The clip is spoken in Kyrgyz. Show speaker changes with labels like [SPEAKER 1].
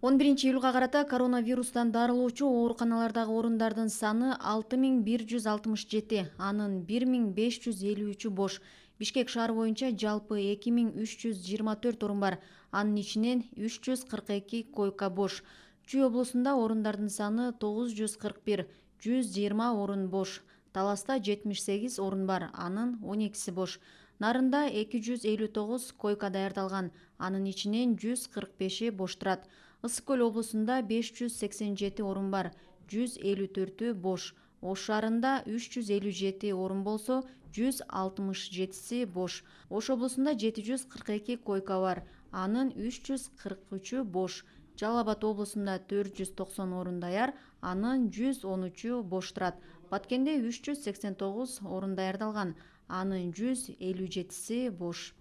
[SPEAKER 1] 11-июлга карата коронавирустан дарылоочу ооруканалардагы орундардын саны 6167, анын 1553-ü бош. Бишкек шаар боюнча жалпы 2324 орун бар, анын ичинен 342 койка бош. Чүй облусунда орундардын саны 941, 120 орун бош. Таласта 78 орун бар, анын 12си бош. Нарында 259 койка даярдалган, анын ичинен 145и бош турат. Ысык көл облусунда 587 орун бар, 154-ü бош. Ош шаарында 357 орун болсо, 167си бош. Ош облусунда 742 койка бар, анын 343-ü бош. Жалал Абад облусунда 490 орун даяр, анын 113-ü бош турат. Баткенде 389 орун даярдалган, анын 157си бош.